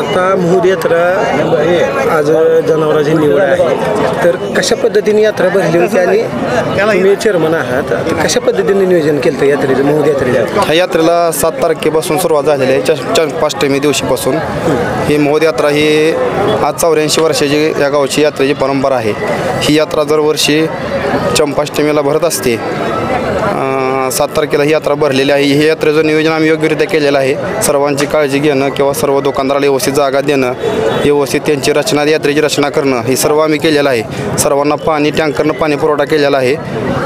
आता महूद यात्रा आज जनावरांची निवड आहे, तर कशा पद्धतीने यात्रा भरली होती आणि तुम्ही चेअरमन आहात, तर कशा पद्धतीने नियोजन केलं यात्रेचं, महूद यात्रेचं? ह्या यात्रेला 7 तारखेपासून सुरुवात झालेली आहे. चंपाष्टमी दिवशीपासून ही महूद यात्रा ही आज 84 वर्षाची या गावची यात्रेची परंपरा आहे. ही यात्रा दरवर्षी चंपाष्टमीला भरत असते. 7 तारखेला ही यात्रा भरलेली आहे. ही यात्रेचं नियोजन आम्ही योग्यरित्या केलेलं आहे. सर्वांची काळजी घेणं किंवा सर्व दुकानदाराला व्यवस्थित जागा देणं, व्यवस्थित त्यांची रचना, यात्रेची रचना करणं, हे सर्व आम्ही केलेलं आहे. सर्वांना पाणी टँकरनं पाणी पुरवठा केलेला आहे.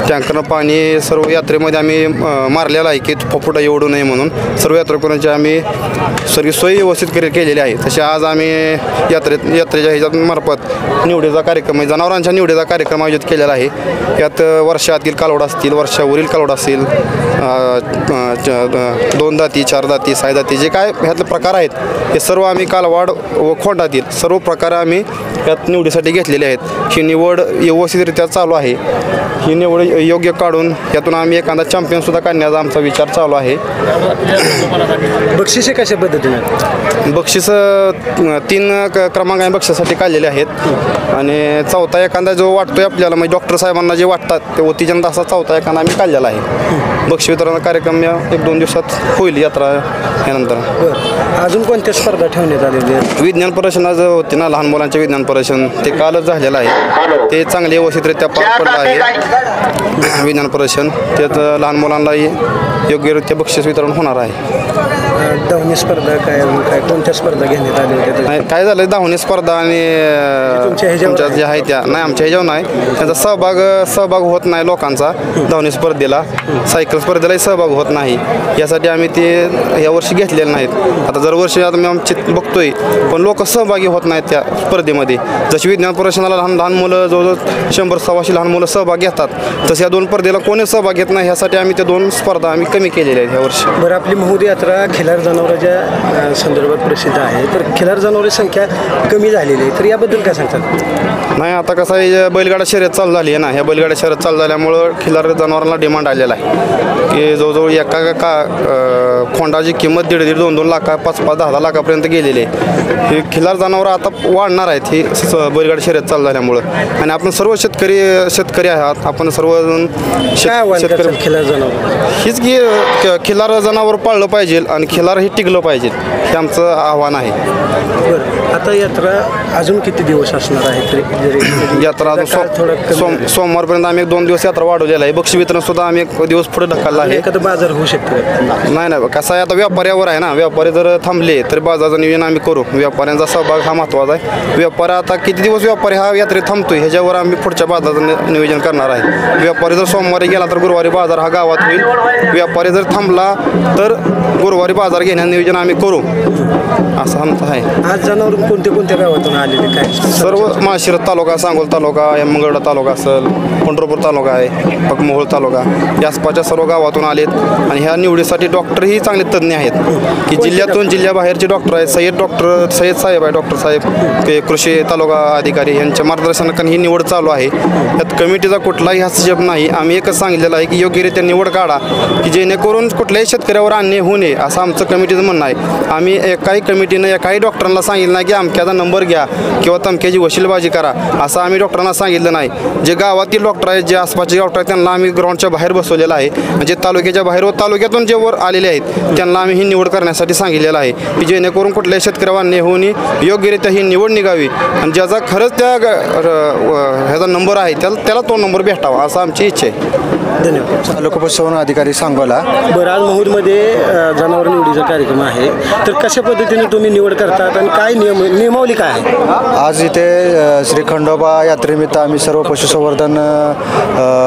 टँकरनं पाणी सर्व यात्रेमध्ये आम्ही मारलेलं आहे की फुफुटा येऊ नये म्हणून. सर्व यात्रेकरूंची आम्ही सर्व सोयी व्यवस्थित केलेली आहे. तसे आज आम्ही यात्रेच्या ह्याच्यात मार्फत निवडीचा कार्यक्रम, जनावरांच्या निवडीचा कार्यक्रम आयोजित केलेला आहे. यात वर्षातील कालवड असतील, वर्षावरील कालवड असतील, 2 दाती, 4 दाती, 6 दाती, जे काय ह्यातले प्रकार आहेत हे सर्व आम्ही कालवाड व खोंडातील सर्व प्रकार आम्ही यात निवडीसाठी घेतलेले आहेत. ही निवड व्यवस्थितरित्या चालू आहे. ही निवड योग्य काढून यातून आम्ही एखादा चॅम्पियनसुद्धा काढण्याचा आमचा विचार चालू आहे. बक्षिसे कशा पद्धतीने? बक्षीस 3 क्रमांक आम्ही बक्षिसासाठी काढलेले आहेत आणि चौथा एखादा जो वाटतोय आपल्याला, म्हणजे डॉक्टर साहेबांना जे वाटतात ते ओतीजन असा चौथा एखादा आम्ही काढलेला आहे. बक्षीस वितरण कार्यक्रम 1-2 दिवसात होईल यात्रा यानंतर. अजून कोणत्या स्पर्धा ठेवण्यात आलेल्या आहेत? विज्ञान प्रदर्शन आज होते ना, लहान मुलांचे विज्ञान प्रदर्शन, ते कालच झालेलं आहे. ते चांगले व्यवस्थितरित्या पार पडलं आहे विज्ञान प्रदर्शन. त्यात लहान मुलांनाही योग्यरित्या बक्षीस वितरण होणार आहे. धावणी स्पर्धा काय कोणत्या स्पर्धा घेण्यात आल्या होत्या? काय झालं, धावणी स्पर्धा आणि तुमच्या ज्या आहेत त्या नाही, आमच्या ह्याच्यावर नाही. त्यांचा सहभाग होत नाही लोकांचा. धावणी स्पर्धेला, सायकल स्पर्धेलाही सहभाग होत नाही. यासाठी आम्ही ते यावर्षी घेतलेले नाहीत. आता दरवर्षी आता मी आमची बघतोय, पण लोक सहभागी होत नाहीत त्या स्पर्धेमध्ये. जशी विज्ञान प्रदर्शनाला लहान मुलं जवळजवळ 100-125 लहान मुलं सहभाग घेतात, तसं या 2 स्पर्धेला कोणी सहभाग घेत नाही. ह्यासाठी आम्ही त्या 2 स्पर्धा आम्ही कमी केलेल्या आहेत यावर्षी. बरं, आपली महूद यात्रा खिलार जनावरांच्या संदर्भात प्रसिद्ध आहे, तर खिलार जनावरांची संख्या कमी झालेली आहे, तर याबद्दल काय सांगतात? नाही, आता कसं आहे, बैलगाडा शर्यत चालू झाली आहे ना. ह्या बैलगाडा शर्यत चालू झाल्यामुळं खिलार जनावरांना डिमांड आलेला आहे की जवळजवळ एका खोंडाची किंमत 1.5-2 लाख, 5-10 लाखापर्यंत गेलेली आहे. हे खिलार जनावरं आता वाढणार आहेत ही बैलगाडा शर्यत चालू झाल्यामुळं. आणि आपण सर्व शेतकरी आहात, आपण सर्वजण शेतकरी खिलार जनावर हीच की खिलार जनावर पाळलं पाहिजे आणि खिलार हे टिकलं पाहिजे, हे आमचं आव्हान आहे. बरं, आता यात्रा अजून किती दिवस असणार आहे? यात्रा अजून सोमवारपर्यंत आम्ही 1-2 दिवस यात्रा वाढवलेला आहे. बक्षीस वितरण सुद्धा आम्ही 1 दिवस पुढे ढकलला आहे. एखादा बाजार होऊ शकतो? नाही, कसं आहे, आता व्यापाऱ्यावर आहे ना. व्यापारी जर थांबले तर बाजाराचं नियोजन आम्ही करू. व्यापाऱ्यांचा सहभाग हा महत्त्वाचा आहे. व्यापारी आता किती दिवस व्यापारी हा यात्रेत थांबतोय ह्याच्यावर आम्ही पुढच्या बाजाराचं नियोजन करणार आहे. व्यापारी जर सोमवारी गेला तर गुरुवारी बाजार हा गावात होईल. व्यापारी जर थांबला तर गुरुवारी बाजार घेण्याचं नियोजन आम्ही करू, असं आमचं आहे. आज जनावर कोणत्या गावातून आलेले? काय सर्व माळशिरस तालुका, सांगोल तालुका, मंगळवेढा तालुका असेल, पंढरपूर तालुका आहे, मोहोळ तालुका, या आसपासच्या सर्व गावातून आलेत. आणि ह्या निवडीसाठी डॉक्टरही चांगले तज्ज्ञ आहेत की जिल्ह्याबाहेरचे डॉक्टर आहेत. सय्यद साहेब आहे, डॉक्टर साहेब, ते कृषी तालुका अधिकारी यांच्या मार्गदर्शनाखाली ही निवड चालू आहे. यात कमिटीचा कुठलाही हस्तक्षेप नाही. आम्ही एकच सांगितलेलं आहे की योग्यरित्या निवड काढा की जेणेकरून कुठल्याही शेतकऱ्यावर अन्याय होऊ नये, असं आमचं कमिटीचं म्हणणं आहे. आम्ही एकाही कमिटीनं एकाही डॉक्टरांना सांगितलं नाही की अमक्याचा नंबर घ्या किंवा तमक्याची वशिलबाजी करा, असं आम्ही डॉक्टरांना सांगितलं नाही. जे गावातील डॉक्टर आहेत, जे आसपासचे डॉक्टर आहेत, त्यांना आम्ही ग्राउंडच्या बाहेर बसवलेलं आहे. जे तालुक्याच्या बाहेर व तालुक्यातून जे वर आलेले आहेत त्यांना आम्ही ही निवड करण्यासाठी सांगितलेलं आहे की जेणेकरून कुठल्याही शेतकऱ्यावर अन्याय होऊ नये, योग्यरित्या ही निवड निघावी आणि ज्याचा खरंच त्या ह्याचा नंबर आहे त्याला तो नंबर भेटावा, असं आमची इच्छा आहे. धन्यवाद. तालुका पशुसंवर्धन अधिकारी सांगोला. बरं, आज महूदमध्ये जनावर निवडीचा कार्यक्रम आहे, तर कशा पद्धतीने तुम्ही निवड करतात आणि काय नियमावली काय आहे? आज इथे श्री खंडोबा यात्रेनिमित्त आम्ही सर्व पशुसंवर्धन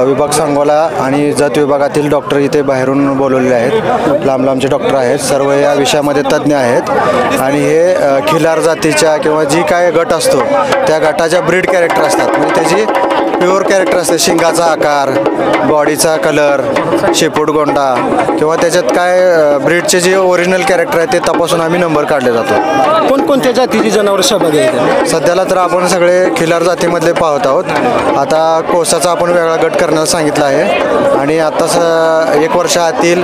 विभाग सांगोला आणि जत विभागातील डॉक्टर इथे बाहेरून बोलवलेले आहेत. लांबचे डॉक्टर आहेत, सर्व या विषयामध्ये तज्ज्ञ आहेत. आणि हे खिलार जातीच्या किंवा जी काय गट असतो त्या गटाच्या ब्रीड कॅरेक्टर असतात, म्हणजे त्याची प्युअर कॅरेक्टर असते, शिंगाचा आकार, बॉडीचा कलर, शेपूट गोंडा किंवा त्याच्यात काय ब्रीडचे जे ओरिजिनल कॅरेक्टर आहे ते तपासून आम्ही नंबर काढले जातो. कोणकोणत्या जातीची जनावरं सहभागी आहेत? सध्याला तर आपण सगळे खिलार जातीमधले पाहत आहोत. आता कोसाचा आपण वेगळा गट करण्याला सांगितलं आहे आणि आत्ताच 1 वर्षातील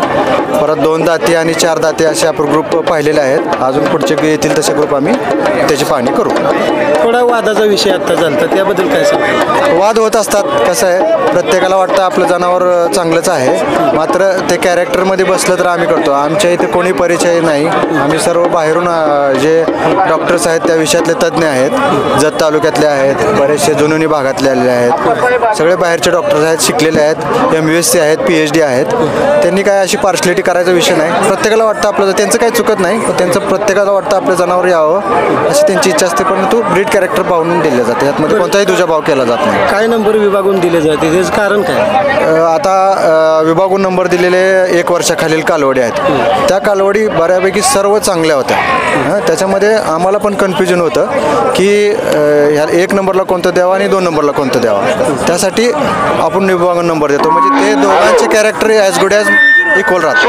परत 2 दाती आणि 4 दाती असे आपण ग्रुप पाहिलेले आहेत. अजून पुढचे येतील तसे ग्रुप आम्ही त्याची पाहणी करू. थोडा वादाचा विषय आत्ता झाला, त्याबद्दल काय सांगता? वाद होत असतात. कसं आहे, प्रत्येकाला वाटतं आपलं जनावर चांगलंच आहे, मात्र ते कॅरेक्टरमध्ये बसलं तर आम्ही करतो. आमच्या इथे कोणी परिचय नाही. आम्ही सर्व बाहेरून जे डॉक्टर्स आहेत त्या विषयातले तज्ज्ञ आहेत. जत तालुक्यातले आहेत, बरेचसे जुनोनी भागातले आलेले आहेत, सगळे बाहेरचे डॉक्टर्स आहेत, शिकलेले आहेत, MUSC आहेत, PhD आहेत. त्यांनी काय अशी पार्शलिटी करायचा विषय नाही. प्रत्येकाला वाटतं आपलं, त्यांचं काही चुकत नाही, पण त्यांचं प्रत्येकाला वाटतं आपलं जनावर यावं अशी त्यांची इच्छा असते, परंतु ब्रीड कॅरेक्टर पाहून दिले जाते. यातमध्ये कोणताही दुजाभाव केला जात नाही. काय नंबर विभागून दिले जाते, त्याचं कारण काय? आता विभागून नंबर दिलेले 1 वर्षाखालील कालवडी आहेत. त्या कालवडी बऱ्यापैकी सर्व चांगल्या होत्या. त्याच्यामध्ये आम्हाला पण कन्फ्युजन होतं की ह्या 1 नंबरला कोणतं द्यावं आणि 2 नंबरला कोणतं द्यावं. त्यासाठी आपण विभागून नंबर देतो, म्हणजे ते दोघांचे character as good as equal राहतात.